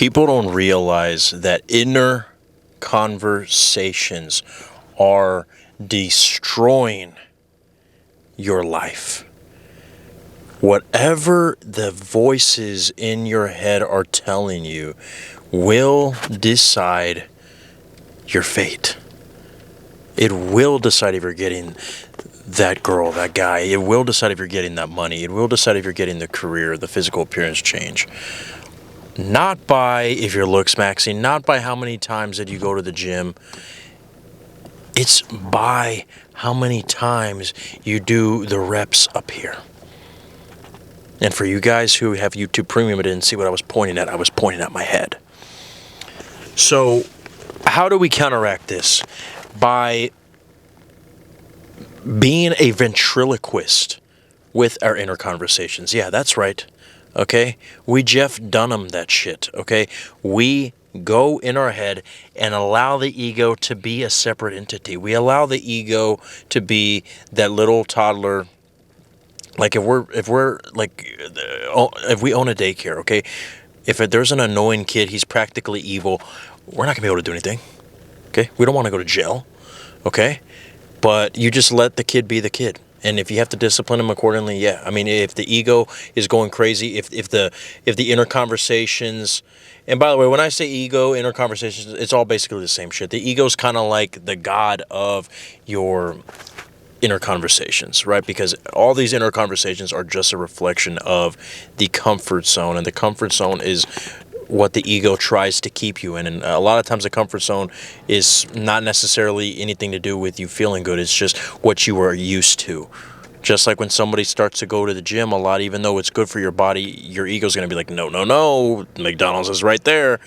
People don't realize that inner conversations are destroying your life. Whatever the voices in your head are telling you will decide your fate. It will decide if you're getting that girl, that guy. It will decide if you're getting that money. It will decide if you're getting the career, the physical appearance change. Not by if your looks maxing, not by how many times that you go to the gym. It's by how many times you do the reps up here. And for you guys who have YouTube Premium and didn't see what I was pointing at, I was pointing at my head. So how do we counteract this? By being a ventriloquist with our inner conversations. Yeah, that's right. Okay? We Jeff Dunham that shit. Okay? We go in our head and allow the ego to be a separate entity. We allow the ego to be that little toddler. Like if we own a daycare, okay? If there's an annoying kid, he's practically evil. We're not gonna be able to do anything. Okay? We don't want to go to jail. Okay? But you just let the kid be the kid. And if you have to discipline him accordingly, yeah. I mean, if the ego is going crazy, if the inner conversations, and by the way, when I say ego, inner conversations, it's all basically the same shit. The ego's kind of like the god of your inner conversations, right? Because all these inner conversations are just a reflection of the comfort zone, and the comfort zone is what the ego tries to keep you in. And a lot of times the comfort zone is not necessarily anything to do with you feeling good. It's just what you are used to. Just like when somebody starts to go to the gym a lot, even though it's good for your body, your ego's going to be like, no, McDonald's is right there.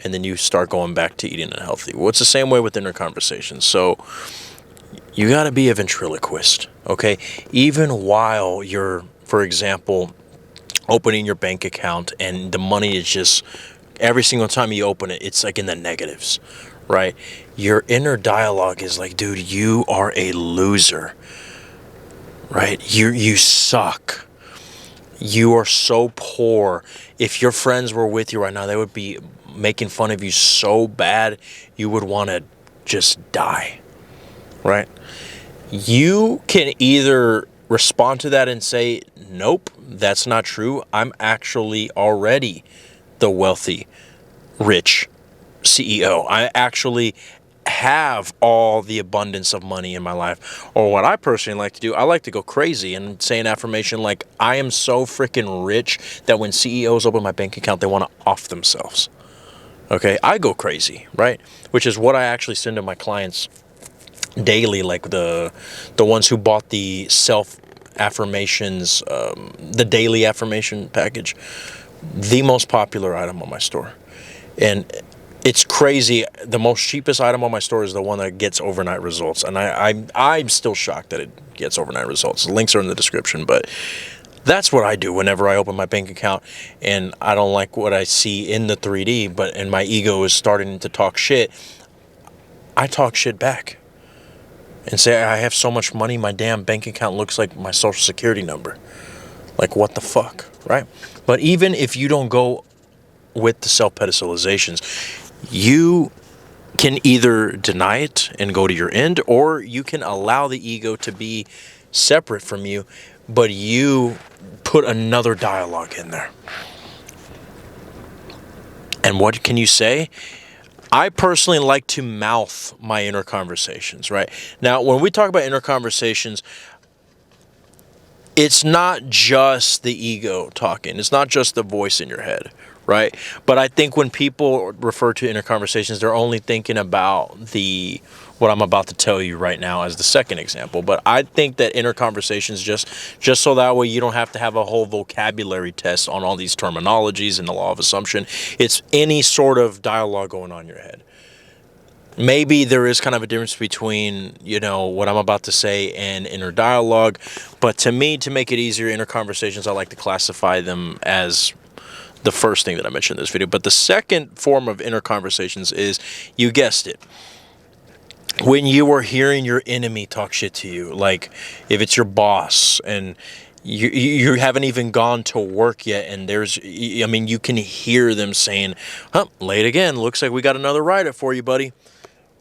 And then you start going back to eating unhealthy. Well, it's the same way with inner conversations. So you got to be a ventriloquist, okay? Even while you're, for example, opening your bank account and the money is just, every single time you open it, it's like in the negatives, right? Your inner dialogue is like, dude, you are a loser, right? You suck. You are so poor. If your friends were with you right now, they would be making fun of you so bad, you would want to just die, right? You can either respond to that and say, nope, that's not true. I'm actually already the wealthy, rich CEO. I actually have all the abundance of money in my life. Or what I personally like to do, I like to go crazy and say an affirmation like, I am so freaking rich that when CEOs open my bank account, they want to off themselves. Okay, I go crazy, right? Which is what I actually send to my clients daily, like the ones who bought the self affirmations, the daily affirmation package, the most popular item on my store. And it's crazy. The most cheapest item on my store is the one that gets overnight results. And I'm still shocked that it gets overnight results. The links are in the description, but that's what I do whenever I open my bank account and I don't like what I see in the 3D, and my ego is starting to talk shit. I talk shit back and say, I have so much money, my damn bank account looks like my social security number. Like, what the fuck, right? But even if you don't go with the self-pedestalizations, you can either deny it and go to your end, or you can allow the ego to be separate from you, but you put another dialogue in there. And what can you say? I personally like to mouth my inner conversations, right? Now, when we talk about inner conversations, it's not just the ego talking. It's not just the voice in your head, right? But I think when people refer to inner conversations, they're only thinking about what I'm about to tell you right now as the second example. But I think that inner conversations, just so that way you don't have to have a whole vocabulary test on all these terminologies and the law of assumption. It's any sort of dialogue going on in your head. Maybe there is kind of a difference between, what I'm about to say and inner dialogue. But to me, to make it easier, inner conversations, I like to classify them as the first thing that I mentioned in this video. But the second form of inner conversations is, you guessed it, when you are hearing your enemy talk shit to you, like if it's your boss and You haven't even gone to work yet, and I mean, you can hear them saying, "Huh, late again. Looks like we got another rider for you, buddy."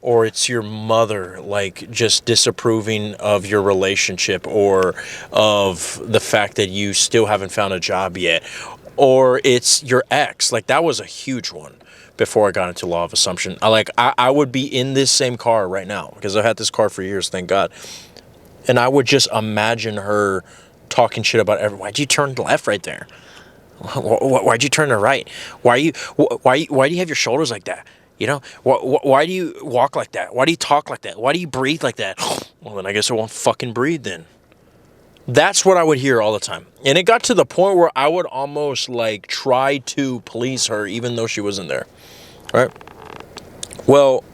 Or it's your mother, like, just disapproving of your relationship, or of the fact that you still haven't found a job yet. Or it's your ex. Like, that was a huge one before I got into law of assumption. I would be in this same car right now, because I've had this car for years, thank God. And I would just imagine her talking shit about everyone. Why'd you turn left right there? Why'd you turn to right? Why do you have your shoulders like that? You know, why do you walk like that? Why do you talk like that? Why do you breathe like that? Well, then I guess I won't fucking breathe then. That's what I would hear all the time. And it got to the point where I would almost like try to please her even though she wasn't there. Right? Well,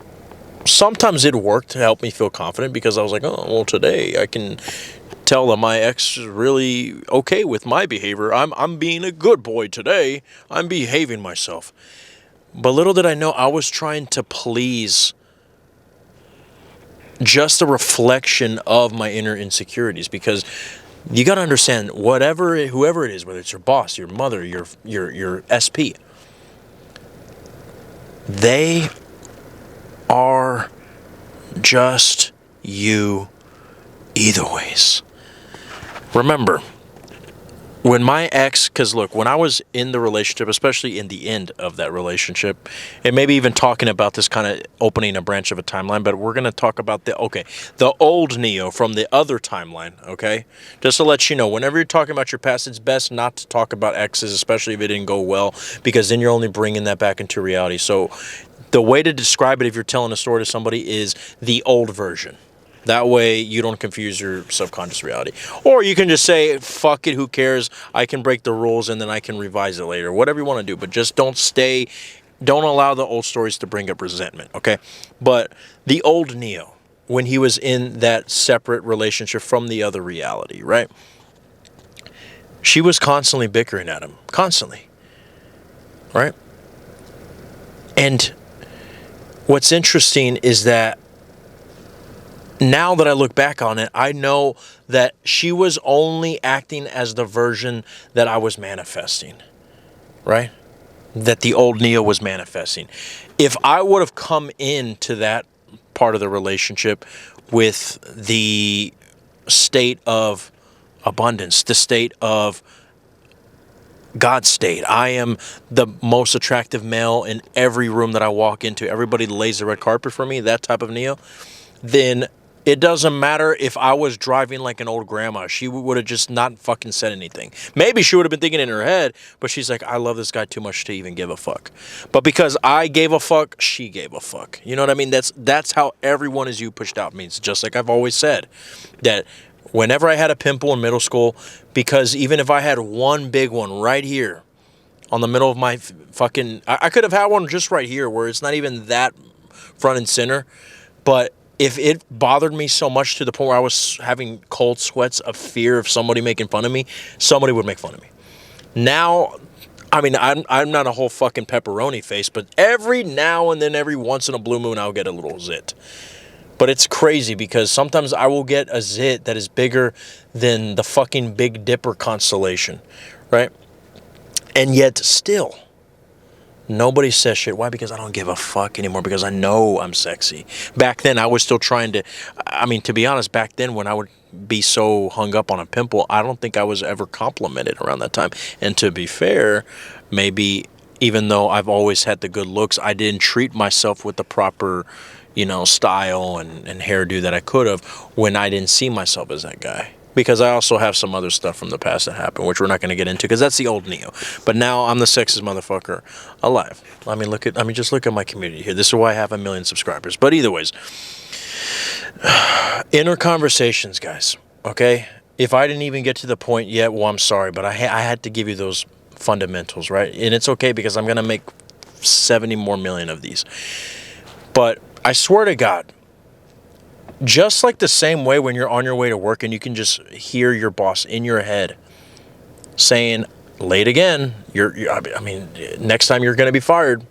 sometimes it worked to help me feel confident, because I was like, oh, well, today I can tell that my ex is really okay with my behavior. I'm being a good boy today. I'm behaving myself. But little did I know, I was trying to please just a reflection of my inner insecurities, because you got to understand, whoever it is, whether it's your boss, your mother, your SP, they are just you either ways. Remember, when my ex, because look, when I was in the relationship, especially in the end of that relationship, and maybe even talking about this kind of opening a branch of a timeline, but we're going to talk about the old Neo from the other timeline, okay? Just to let you know, whenever you're talking about your past, it's best not to talk about exes, especially if it didn't go well, because then you're only bringing that back into reality. So the way to describe it if you're telling a story to somebody is the old version. That way you don't confuse your subconscious reality. Or you can just say, fuck it, who cares? I can break the rules and then I can revise it later. Whatever you want to do. But just don't allow the old stories to bring up resentment, okay? But the old Neo, when he was in that separate relationship from the other reality, right? She was constantly bickering at him. Constantly. Right? And what's interesting is that now that I look back on it, I know that she was only acting as the version that I was manifesting, right? That the old Neo was manifesting. If I would have come into that part of the relationship with the state of abundance, the state of God's state, I am the most attractive male in every room that I walk into, everybody lays the red carpet for me, that type of Neo, then it doesn't matter if I was driving like an old grandma. She would have just not fucking said anything. Maybe she would have been thinking in her head, but she's like, I love this guy too much to even give a fuck. But because I gave a fuck, she gave a fuck. You know what I mean? That's how everyone is you pushed out means. Just like I've always said, that whenever I had a pimple in middle school, because even if I had one big one right here on the middle of my fucking, I could have had one just right here where it's not even that front and center, but if it bothered me so much to the point where I was having cold sweats of fear of somebody making fun of me, somebody would make fun of me. Now, I mean, I'm not a whole fucking pepperoni face, but every now and then, every once in a blue moon, I'll get a little zit. But it's crazy because sometimes I will get a zit that is bigger than the fucking Big Dipper constellation, right? And yet still, nobody says shit. Why? Because I don't give a fuck anymore, because I know I'm sexy. Back then, I was still trying to, I mean, to be honest, back then when I would be so hung up on a pimple, I don't think I was ever complimented around that time. And to be fair, maybe even though I've always had the good looks, I didn't treat myself with the proper, style and hairdo that I could have when I didn't see myself as that guy. Because I also have some other stuff from the past that happened, which we're not going to get into, because that's the old Neo. But now I'm the sexiest motherfucker alive. Just look at my community here. This is why I have 1 million subscribers. But either ways, inner conversations, guys. Okay, if I didn't even get to the point yet, well, I'm sorry, but I had to give you those fundamentals, right? And it's okay because I'm going to make 70 more million of these. But I swear to God, just like the same way when you're on your way to work and you can just hear your boss in your head saying, late again, next time you're going to be fired.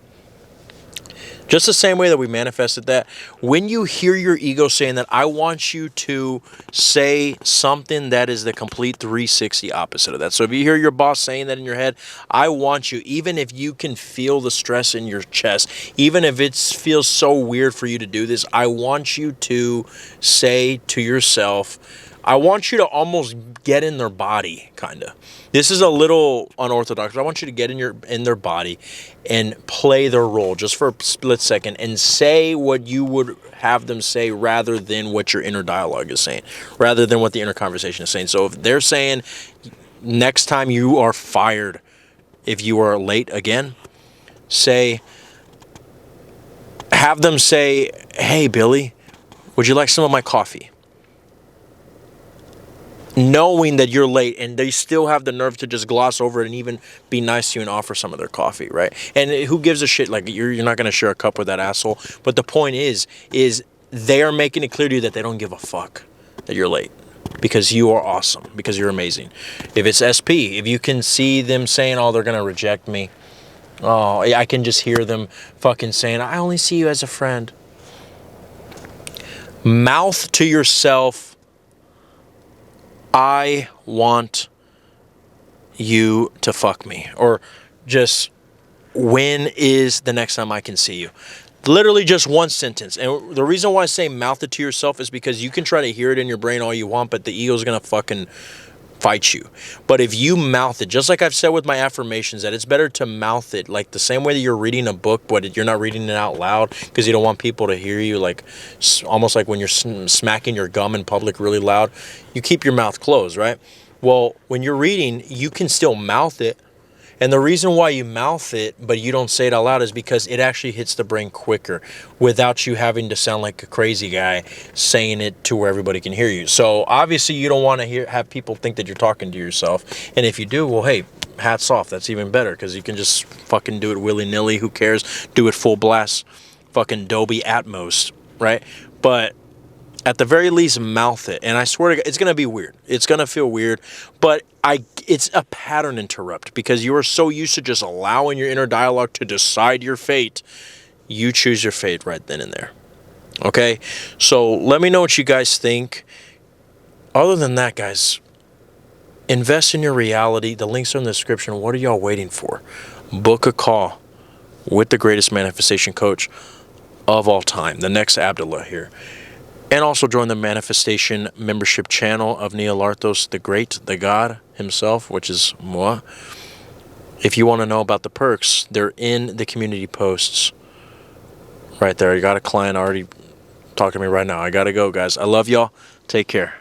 Just the same way that we manifested that, when you hear your ego saying that, I want you to say something that is the complete 360 opposite of that. So if you hear your boss saying that in your head, I want you, even if you can feel the stress in your chest, even if it feels so weird for you to do this, I want you to say to yourself, I want you to almost get in their body, kind of. This is a little unorthodox, but I want you to get in their body and play their role just for a split second and say what you would have them say rather than what your inner dialogue is saying, rather than what the inner conversation is saying. So if they're saying next time you are fired if you are late again, have them say, hey, Billy, would you like some of my coffee? Knowing that you're late, and they still have the nerve to just gloss over it and even be nice to you and offer some of their coffee, right? And who gives a shit? Like, you're not going to share a cup with that asshole. But the point is they are making it clear to you that they don't give a fuck that you're late, because you are awesome, because you're amazing. If it's SP, if you can see them saying, oh, they're going to reject me. Oh, I can just hear them fucking saying, I only see you as a friend. Mouth to yourself, I want you to fuck me. Or just, when is the next time I can see you? Literally just one sentence. And the reason why I say mouth it to yourself is because you can try to hear it in your brain all you want, but the ego's going to fucking fight you. But if you mouth it, just like I've said with my affirmations, that it's better to mouth it, like the same way that you're reading a book, but you're not reading it out loud because you don't want people to hear you, like almost like when you're smacking your gum in public really loud, you keep your mouth closed, right? Well, when you're reading, you can still mouth it. And the reason why you mouth it, but you don't say it out loud, is because it actually hits the brain quicker without you having to sound like a crazy guy saying it to where everybody can hear you. So obviously you don't want to have people think that you're talking to yourself. And if you do, well, hey, hats off. That's even better, because you can just fucking do it willy-nilly. Who cares? Do it full blast. Fucking Dolby Atmos, right? But at the very least, mouth it. And I swear to God, it's going to be weird. It's going to feel weird. But it's a pattern interrupt, because you are so used to just allowing your inner dialogue to decide your fate. You choose your fate right then and there. Okay? So let me know what you guys think. Other than that, guys, invest in your reality. The links are in the description. What are y'all waiting for? Book a call with the greatest manifestation coach of all time, the next Abdullah here. And also join the manifestation membership channel of Neil Arthos, the Great, the God himself, which is moi. If you want to know about the perks, they're in the community posts right there. You got a client already talking to me right now. I got to go, guys. I love y'all. Take care.